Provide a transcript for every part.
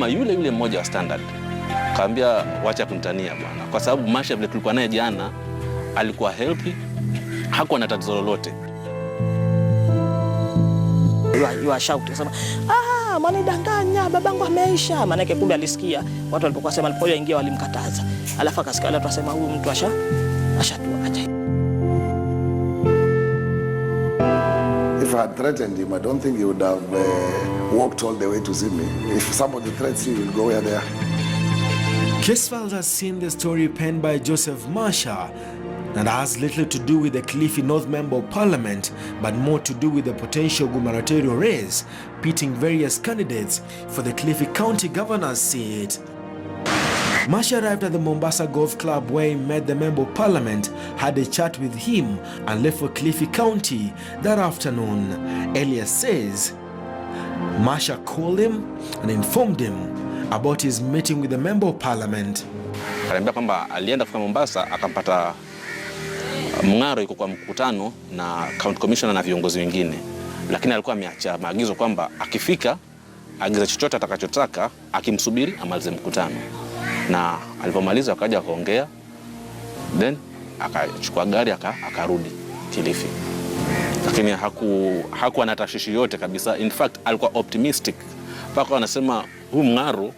akasema yule mmoja wa Standard, kaambia wacha kunitania bwana, kwa sababu Masha vile tulikuwa naye jana alikuwa healthy, hakuwa na tatizo lolote. You shout kusema manidanganya, babangu ameisha. Maana yake kumbe alisikia watu walipokuwa sema, alipoingia walimkataza, alafu akasikia watu wasema huyu mtu ashatuacha. If I had threatened him, I don't think he would have walked all the way to see me. If somebody threatens you, you'll go where they are. Case files has seen the story penned by Joseph Masha and has little to do with the Kilifi North Member of Parliament, but more to do with the potential gubernatorial race, pitting various candidates for the Kilifi County Governor's seat. Masha arrived at the Mombasa Golf Club where he met the Member of Parliament, had a chat with him and left for Kilifi County that afternoon. Elias says Masha called him and informed him about his meeting with the Member of Parliament. Aliambia kwamba alienda kufika Mombasa akampata Mung'aro yuko kwa mkutano na county commissioner na viongozi wengine, lakini alikuwa ameacha maagizo kwamba akifika agiza chochote atakachotaka akimsubiri amalize mkutano. Na alipomaliza akaja akaongea, then akachukua gari akarudi Kilifi. Lakini hakuwa na tashishi yote kabisa. In fact alikuwa optimistic. Paka anasema huyu Mung'aro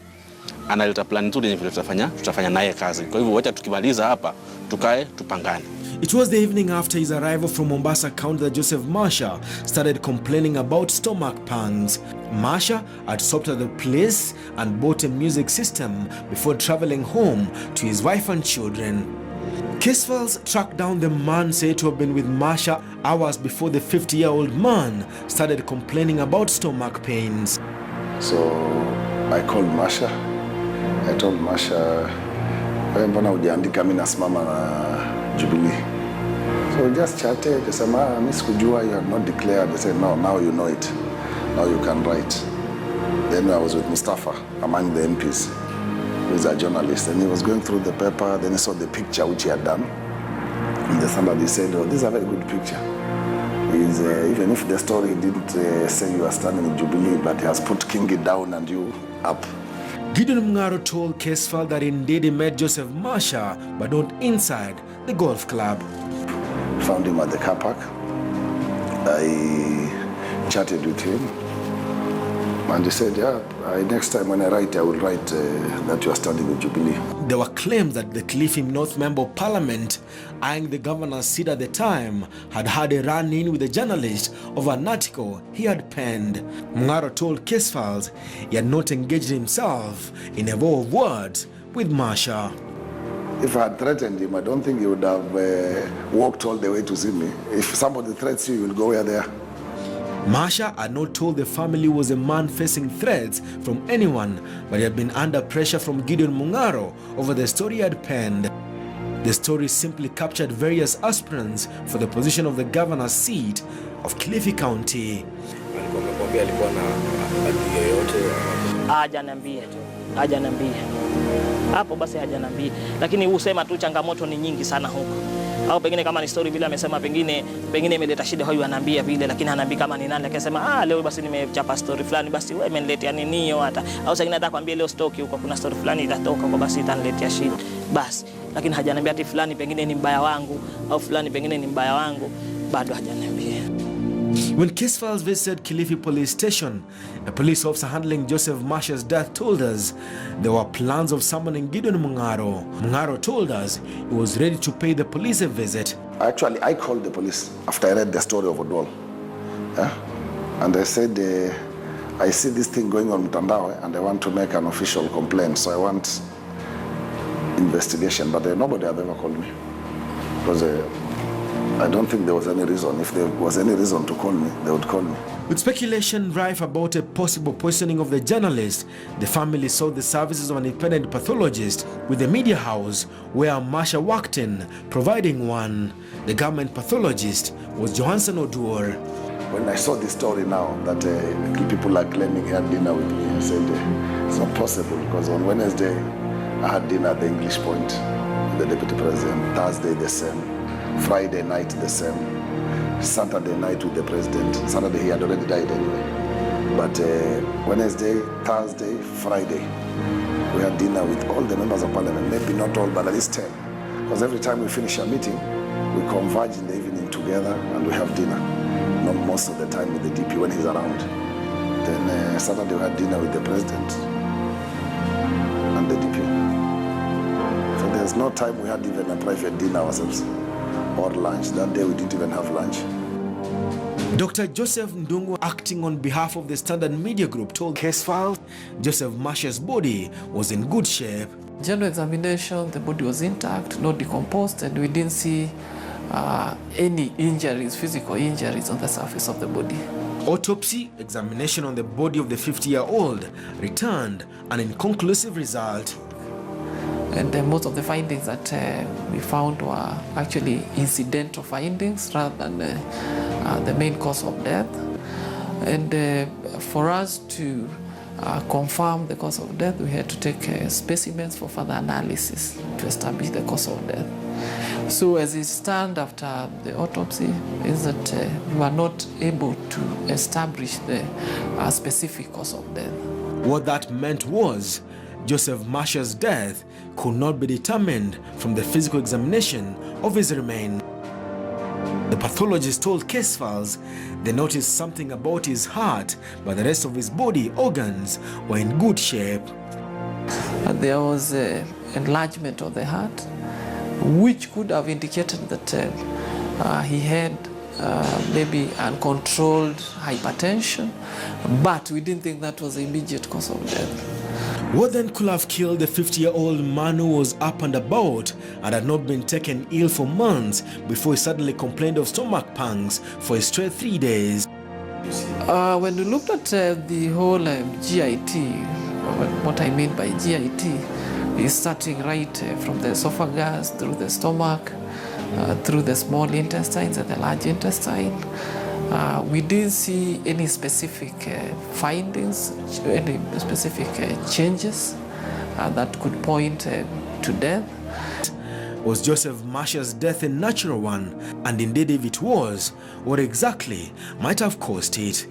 analeta plan nzuri vile tutafanya naye kazi. Kwa hivyo wacha tukimaliza hapa tukae tupangane. It was the evening after his arrival from Mombasa County that Joseph Masha started complaining about stomach pangs. Masha had stopped at the place and bought a music system before traveling home to his wife and children. Case files tracked down the man said to have been with Masha hours before the 50-year-old man started complaining about stomach pains. So I called Masha. I told Masha, mbona hujaandika mimi nasimama na Jubilee? So we just chatted. They said, mimi sikujua, you had not declared. They said, no, now you know it. Now you can write. Then I was with Mustafa, among the MPs, who is a journalist. And he was going through the paper. Then he saw the picture which he had done. And then somebody said, oh, this is a very good picture. Even if the story didn't say you are standing in Jubilee, but he has put Kingi down and you up. Gideon Mung'aro told Case File that indeed he met Joseph Masha, but not inside the golf club. Found him at the car park. I chatted with him. And he said, yeah, next time when I write, I will write that you are standing with Jubilee. There were claims that the Kilifi North Member of Parliament, eyeing the governor's seat at the time, had had a run-in with a journalist over an article he had penned. Mung'aro told Case Files he had not engaged himself in a war of words with Masha. If I had threatened him, I don't think he would have walked all the way to see me. If somebody threatens you, you will go where they are. Masha had not told the family he was a man facing threats from anyone, but he had been under pressure from Gideon Mung'aro over the story he had penned. The story simply captured various aspirants for the position of the governor's seat of Kilifi County. Hajaniambia. Hapo basi hajaniambia. Lakini husema tu changamoto ni nyingi sana huko. Au pengine kama ni story vile amesema pengine imeleta shida huyu anaambia vile, lakini hanaambia kama ni nani, akisema leo basi nimechapa story fulani, basi wewe umeniletea nini hiyo hata. Au sasa nataka kwambia leo stoki huko kuna story fulani itatoka kwa basi itaniletea shida. Basi lakini hajaniambia ati fulani pengine ni mbaya wangu au fulani pengine ni mbaya wangu, bado hajaniambia. When Case Files visited Kilifi Police Station, a police officer handling Joseph Masha's death told us there were plans of summoning Gideon Mung'aro. Mung'aro told us he was ready to pay the police a visit. Actually, I called the police after I read the story of Odwal. And I said, I see this thing going on in Mtandao and I want to make an official complaint. So I want investigation, but nobody had ever called me. Because I don't think there was any reason. If there was any reason to call me, they would call me. With speculation rife about a possible poisoning of the journalist, the family sought the services of an independent pathologist with the media house where Masha worked in, providing one. The government pathologist was Johansen Oduor. When I saw this story now that people are claiming he had dinner with me, I said it's not possible, because on Wednesday I had dinner at the English Point with the Deputy President, Thursday the same, Friday night the same, Saturday night with the President. Saturday he had already died anyway. But Wednesday, Thursday, Friday, we had dinner with all the members of parliament, maybe not all, but at least 10. Because every time we finish a meeting, we converge in the evening together and we have dinner. Not most of the time with the DP when he's around. Then Saturday we had dinner with the president and the DP. So there's no time we had even a private dinner ourselves or lunch. That day we didn't even have lunch. Dr. Joseph Ndungu, acting on behalf of the Standard Media Group, told Case Files Joseph Masha's body was in good shape. General examination, the body was intact, not decomposed, and we didn't see any injuries, physical injuries on the surface of the body. Autopsy examination on the body of the 50-year-old returned an inconclusive result. And most of the findings that we found were actually incidental findings rather than the main cause of death. And for us to confirm the cause of death, we had to take specimens for further analysis to establish the cause of death. So as it stands after the autopsy is that we were not able to establish the specific cause of death. What that meant was Joseph Masha's death could not be determined from the physical examination of his remains. The pathologist told Case Files they noticed something about his heart, but the rest of his body organs were in good shape. There was enlargement of the heart, which could have indicated that he had maybe uncontrolled hypertension, but we didn't think that was the immediate cause of death. What then could have killed the 50-year-old man who was up and about and had not been taken ill for months before he suddenly complained of stomach pangs for a straight 3 days? When we looked at the whole GIT, what I mean by GIT is starting right from the esophagus, through the stomach, through the small intestines and the large intestine. We didn't see any specific findings, any specific changes that could point to death. Was Joseph Masha's death a natural one? And indeed, if it was, what exactly might have caused it?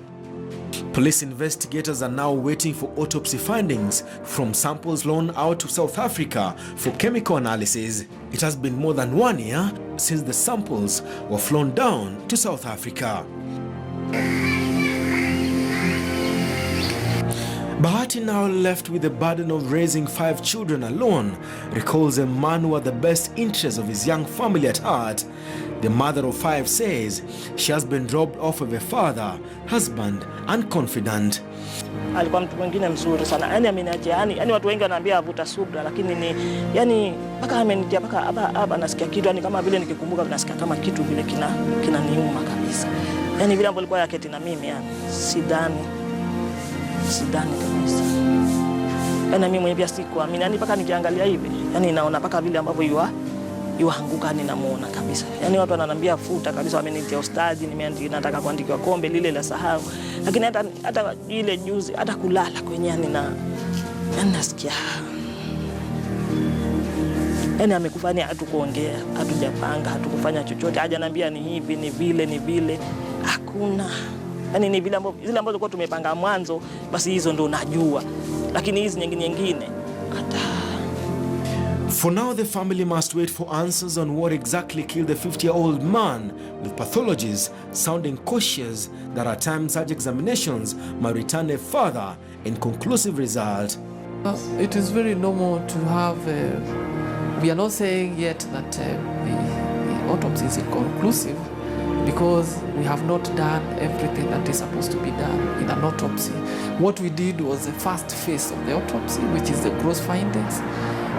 Police investigators are now waiting for autopsy findings from samples flown out to South Africa for chemical analysis. It has been more than 1 year since the samples were flown down to South Africa. Bahati, now left with the burden of raising 5 children alone, recalls a man who had the best interests of his young family at heart. The mother of 5 says she has been robbed off of a father, husband and confidant. Alikuwa mtu mwingine mzuri sana. Yaani ameniacha, yani watu wengi wanaambia avuta subra, lakini ni yani mpaka amenitia mpaka hapa nasikia kitu, yani kama vile nikikumbuka nasikia kama kitu vile kinaniuma kabisa. Yani vile ambavyo alikuwa yaketi na mimi, yani sidhani kabisa. Yani mimi mwenyewe pia sikuamini, yani mpaka nikiangalia hivi, yani naona mpaka vile ambavyo yuanguka ninamuona kabisa. Yani watu wananiambia futa kabisa, wamenitia ustadi, nataka kuandikiwa kombe lile la sahau. Lakini hata ile juzi hata kulala kwenye yani nasikia. Yani amekufanya hatukuongea, hatujapanga, hatukufanya chochote. Hajaniambia ni hivi, ni vile. Hakuna. Yani ni vile ambavyo zile ambazo kwa tumepanga mwanzo, basi hizo ndo najua. Lakini hizi nyingine hata. For now, the family must wait for answers on what exactly killed the 50-year-old man, with pathologists sounding cautious that at times such examinations might return a further inconclusive result. It is very normal to have, we are not saying yet that the autopsy is inconclusive, because we have not done everything that is supposed to be done in an autopsy. What we did was the first phase of the autopsy, which is the gross findings,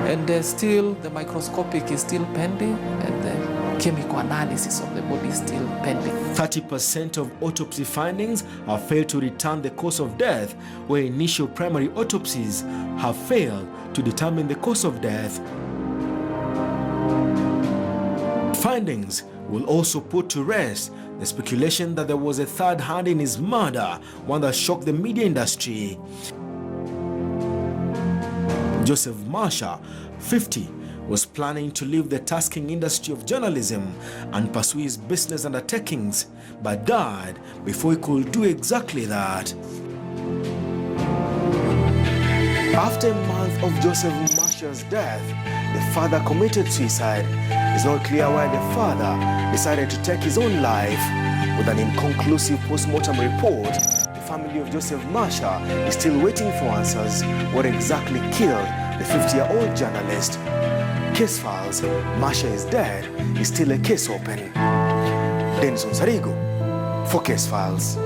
and still the microscopic is still pending, and the chemical analysis of the body is still pending. 30% of autopsy findings have failed to return the cause of death, where initial primary autopsies have failed to determine the cause of death. Findings will also put to rest the speculation that there was a third hand in his murder, one that shocked the media industry. Joseph Masha, 50, was planning to leave the tasking industry of journalism and pursue his business undertakings, but died before he could do exactly that. After a month of Joseph Masha's death, the father committed suicide. It's not clear why the father decided to take his own life. With an inconclusive post-mortem report, the family of Joseph Masha is still waiting for answers what exactly killed the 50-year-old journalist. Case files, Masha is dead, is still a case open. Denison Sarigo for Case Files.